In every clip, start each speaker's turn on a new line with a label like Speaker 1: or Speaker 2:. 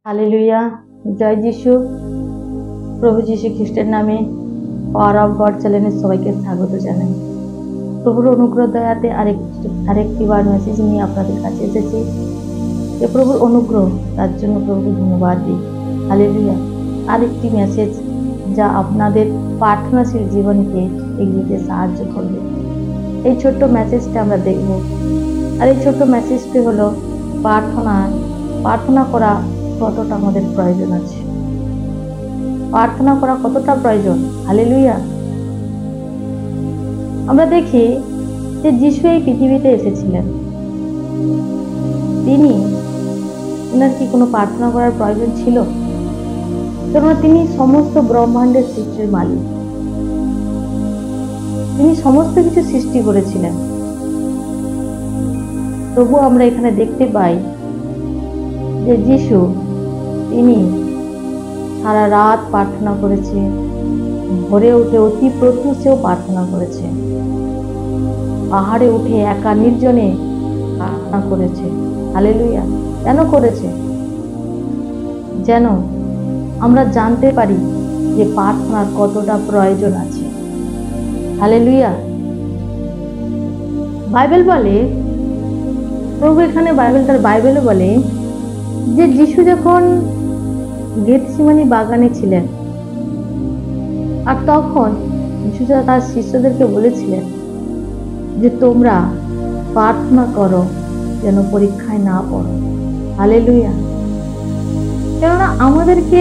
Speaker 1: Hallelujah. জয় যিশু। প্রভু যীশু খ্রিস্টের নামে পাওয়ার অফ গড চ্যানেলে সবাইকে স্বাগত জানাই। প্রভুর অনুগ্রহ দয়াতে আরেকটিবার মেসেজ নিয়ে আপনাদের কাছে এসেছি। যে প্রভুর অনুগ্রহ, তার জন্য প্রভুকে ধন্যবাদ দিই। হালেলুয়া। আরেকটি মেসেজ যা আপনাদের প্রার্থনাশীল জীবনকে এগিয়ে সাহায্য করবে। এই ছোট্ট মেসেজটা আমরা দেখব। আর এই ছোট্ট মেসেজটি হলো প্রার্থনা করা কতটা আমাদের প্রয়োজন আছে। প্রার্থনা করা কতটা প্রয়োজন। হালেলুয়া। আমরা দেখি যে যিশু এই পৃথিবীতে এসেছিলেন, ওনার কি কোনো প্রার্থনা করার প্রয়োজন ছিল? কেননা তিনি সমস্ত ব্রহ্মাণ্ডের সৃষ্টির মালিক, তিনি সমস্ত কিছু সৃষ্টি করেছিলেন। তবু আমরা এখানে দেখতে পাই যে যিশু তিনি সারা রাত প্রার্থনা করেছে, ভোরে উঠে অতি প্রত্যুষেও প্রার্থনা করেছে, পাহাড়ে উঠে একা নির্জনে প্রার্থনা করেছে। হালেলুয়া। কেন করেছে? যেন আমরা জানতে পারি যে প্রার্থনার কতটা প্রয়োজন আছে। হালেলুয়া। বাইবেল বলে, প্রভু এখানে বাইবেলে বলে যে যিশু যখন গেতসেমানি বাগানে ছিলেন, আর তখন যিশু তার শিষ্যদেরকে বলেছিলেন যে তোমরা প্রার্থনা করো যেন পরীক্ষায় না পড়ো। হালেলুয়া। কেননা আমাদেরকে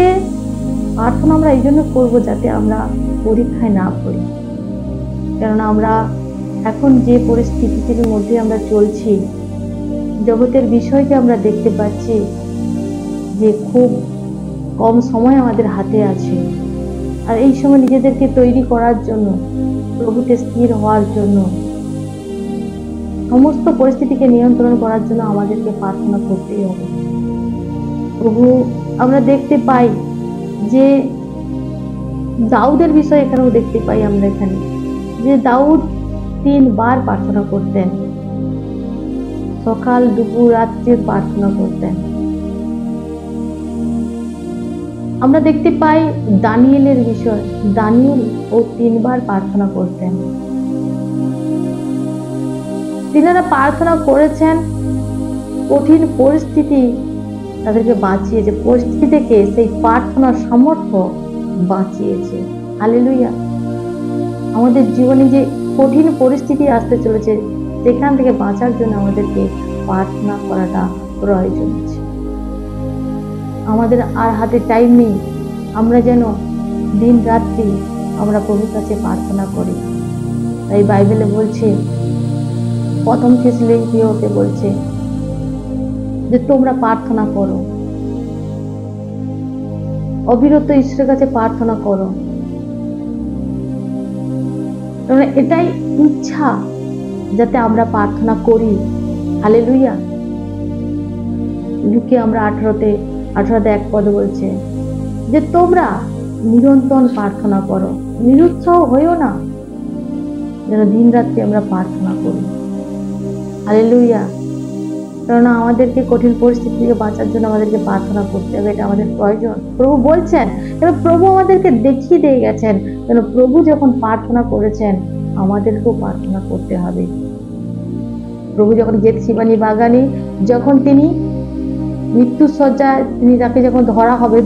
Speaker 1: প্রার্থনা আমরা এই জন্য করবো যাতে আমরা পরীক্ষায় না পড়ি। কেননা আমরা এখন যে পরিস্থিতির মধ্যে আমরা চলছি, জগতের বিষয়কে আমরা দেখতে পাচ্ছি যে খুব কম সময় আমাদের হাতে আছে। আর এই সময় নিজেদেরকে তৈরি করার জন্য, প্রভুতে স্থির হওয়ার জন্য, সমস্ত পরিস্থিতিকে নিয়ন্ত্রণ করার জন্য আমাদেরকে প্রার্থনা করতেই হবে। প্রভু আমরা দেখতে পাই যে দাউদের বিষয় এখানেও দেখতে পাই আমরা এখানে যে দাউদ 3 বার প্রার্থনা করতেন, সকাল দুপুর রাত্রে প্রার্থনা করতেন। আমরা দেখতে পাই দানিয়েলের বিষয়, দানিয়েল ও 3 বার প্রার্থনা করতেন। তিনারা প্রার্থনা করেছেন, কঠিন পরিস্থিতি তাদেরকে বাঁচিয়েছে, পরিস্থিতি থেকে সেই প্রার্থনার সামর্থ্য বাঁচিয়েছে। হালেলুয়া। আমাদের জীবনে যে কঠিন পরিস্থিতি আসতে চলেছে, সেখান থেকে বাঁচার জন্য আমাদেরকে প্রার্থনা করাটা প্রয়োজন আছে। আমাদের আর হাতে টাইম নেই, আমরা যেন দিন রাত্রি আমরা প্রভুর কাছে প্রার্থনা করি। তাই বাইবেলে বলছে, প্রথম থেসসালোনিকীয়তে বলছে যে তোমরা প্রার্থনা করো, অবিরত ঈশ্বরের কাছে প্রার্থনা করো। এটাই ইচ্ছা যাতে আমরা প্রার্থনা করি। হালেলুয়া। লুকে আমরা 18:1 বলছে যে তোমরা নিরন্তর প্রার্থনা করো, নিরুৎসাহ হইও না, যেন দিন রাত্রি আমরা প্রার্থনা করি। হালেলুয়া। কেননা আমাদেরকে কঠিন পরিস্থিতি থেকে বাঁচার জন্য আমাদেরকে প্রার্থনা করতে হবে, এটা আমাদের প্রয়োজন। প্রভু বলছেন, এবং প্রভু আমাদেরকে দেখিয়ে দিয়ে গেছেন, কেন প্রভু যখন প্রার্থনা করেছেন আমাদেরকেও প্রার্থনা করতে হবে। প্রভু যখন গেতসেমানি বাগানে, যখন তিনি মৃত্যুর শয্যায়, তাকে যখন ধরা হবে,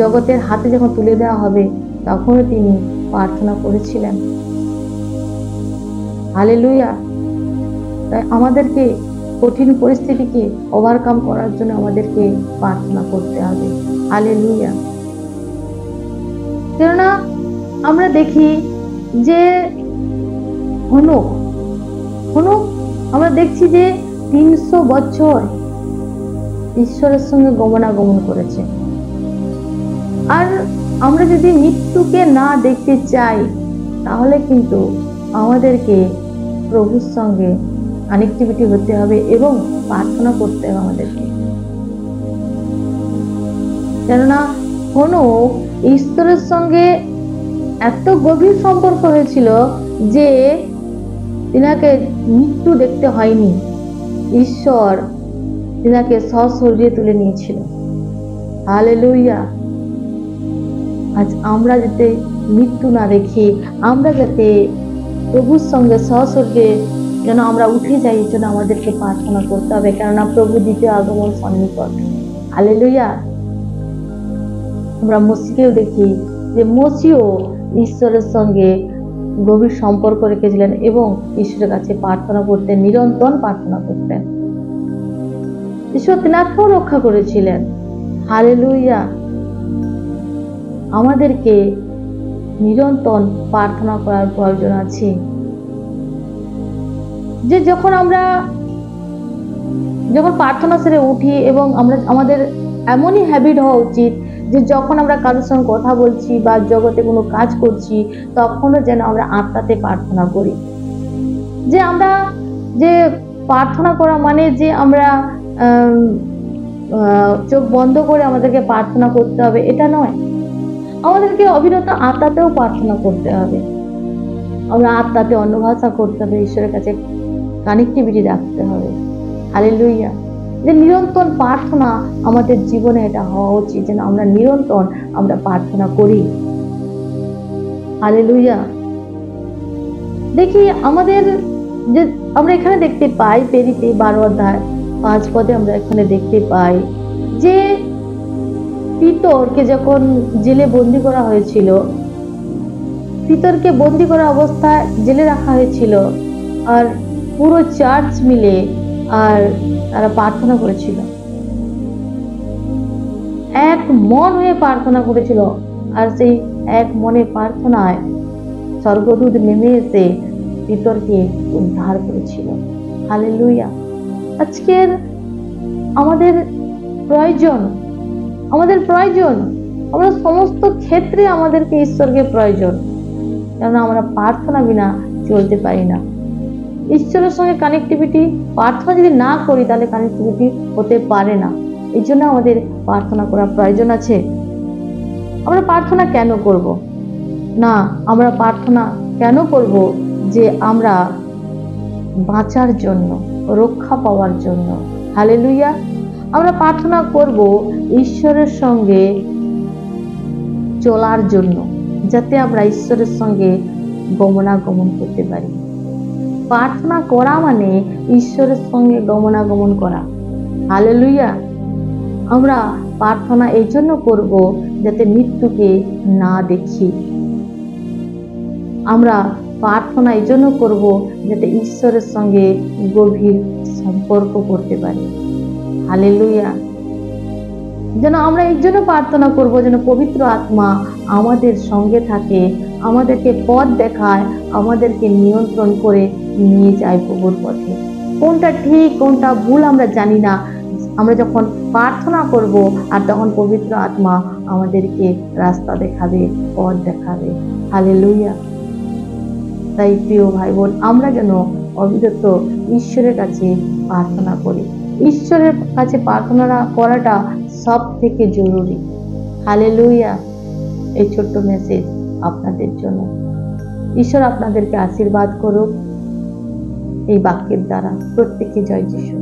Speaker 1: জগতের হাতে যখন তুলে দেওয়া হবে, তখনও তিনি প্রার্থনা করেছিলেন। হালেলুয়া। তাই আমাদেরকে কঠিন পরিস্থিতিকে ওভারকাম করার জন্য আমাদেরকে প্রার্থনা করতে হবে। হালেলুয়া। কেননা আমরা দেখি যে হনক আমরা দেখছি যে 300 বছর ঈশ্বরের সঙ্গে গমনাগমন করেছে। আর আমরা যদি মৃত্যুকে না দেখতে চাই, তাহলে কিন্তু আমাদেরকে প্রভুর সঙ্গে কানেক্টিভিটি হতে হবে এবং প্রার্থনা করতে হবে আমাদেরকে। কেননা হনক ঈশ্বরের সঙ্গে এত গভীর সম্পর্ক হয়েছিল যে তিনাকে মৃত্যু দেখতে হয়নি, ঈশ্বর তিনাকে সশরীরে তুলে নিয়েছিল। হালেলুয়া। আজ আমরা যাতে মৃত্যু না দেখি, আমরা যাতে প্রভুর সঙ্গে সহস্বর্গে যেন আমরা উঠে যাই, এর জন্য আমাদেরকে প্রার্থনা করতে হবে, কেননা প্রভু দ্বিতীয় আগমন সন্নিকট। হালেলুয়া। আমরা মসিকেও দেখি যে মসিও ঈশ্বরের সঙ্গে গভীর সম্পর্ক রেখেছিলেন এবং ঈশ্বরের কাছে প্রার্থনা করতেন, নিরন্তর প্রার্থনা করতেন। ঈশ্বর তিনাকেও রক্ষা করেছিলেন। হালেলুয়া। আমাদেরকে নিরন্তর প্রার্থনা করার প্রয়োজন আছে। যে যখন প্রার্থনা সেরে উঠি এবং আমাদের এমনই হ্যাবিট হওয়া উচিত যে যখন আমরা কারোর সঙ্গে কথা বলছি বা জগতে কোনো কাজ করছি, তখনও যেন আমরা আত্মাতে প্রার্থনা করি। যে প্রার্থনা করা মানে যে আমরা চোখ বন্ধ করে আমাদেরকে প্রার্থনা করতে হবে, এটা নয়। আমাদেরকে অবিরত আত্মাতেও প্রার্থনা করতে হবে। আমরা আত্মাতে অন্য ভাষা করতে হবে, ঈশ্বরের কাছে কানেক্টিভিটি রাখতে হবে। হালেলুয়া। যে নিরন্তর প্রার্থনা আমাদের জীবনে এটা হওয়া উচিত, যেন আমরা নিরন্তর প্রার্থনা করি। হালেলুয়া। দেখি আমাদের যে আমরা এখানে দেখতে পাই, পেরিতে 12 অধ্যায় 5 পদে আমরা এখানে দেখতে পাই যে পিতরকে যখন জেলে বন্দি করা হয়েছিল, পিতরকে বন্দি করা অবস্থায় জেলে রাখা হয়েছিল, আর পুরো চার্চ মিলে আর তারা প্রার্থনা করেছিল, এক মন হয়ে প্রার্থনা করেছিল। আর সেই এক মনে প্রার্থনায় স্বর্গদূত নেমে এসে পিতরকে উদ্ধার করেছিল। হালেলুয়া। আজকের আমাদের প্রয়োজন, আমরা সমস্ত ক্ষেত্রে আমাদেরকে ঈশ্বরকে প্রয়োজন, কেননা আমরা প্রার্থনা বিনা চলতে পারি না। ঈশ্বরের সঙ্গে কানেক্টিভিটি, প্রার্থনা যদি না করি তাহলে কানেক্টিভিটি হতে পারে না। এই জন্য আমাদের প্রার্থনা করার প্রয়োজন আছে। আমরা প্রার্থনা কেন করব? না, আমরা প্রার্থনা কেন করব? যে আমরা বাঁচার জন্য, রক্ষা পাওয়ার জন্য। হালেলুয়া। আমরা প্রার্থনা করব ঈশ্বরের সঙ্গে চলার জন্য, যাতে আমরা ঈশ্বরের সঙ্গে গমনাগমন করতে পারি। প্রার্থনা করা মানে ঈশ্বরের সঙ্গে গমনাগমন করা। হালেলুয়া। আমরা প্রার্থনা এই জন্য করব যাতে মৃত্যুকে না দেখি। আমরা প্রার্থনা এই জন্য করব যাতে ঈশ্বরের সঙ্গে গভীর সম্পর্ক করতে পারি। হালেলুয়া। যেন আমরা এই জন্য প্রার্থনা করব যেন পবিত্র আত্মা আমাদের সঙ্গে থাকে, আমাদেরকে পথ দেখায়, আমাদেরকে নিয়ন্ত্রণ করে নিয়ে যায় প্রভুর পথে। কোনটা ঠিক কোনটা ভুল আমরা জানি না। আমরা যখন প্রার্থনা করব আর তখন পবিত্র আত্মা আমাদেরকে রাস্তা দেখাবে, পথ দেখাবে। হালেলুয়া। তাই প্রিয় ভাই বোন, আমরা যেন অবিরত ঈশ্বরের কাছে প্রার্থনা করি। ঈশ্বরের কাছে প্রার্থনা করাটা সব থেকে জরুরি। হালেলুয়া। এই ছোট্ট মেসেজ আপনাদের জন্য। ঈশ্বর আপনাদেরকে আশীর্বাদ করুক এই বাক্যের দ্বারা। প্রত্যেকে জয় যিশু।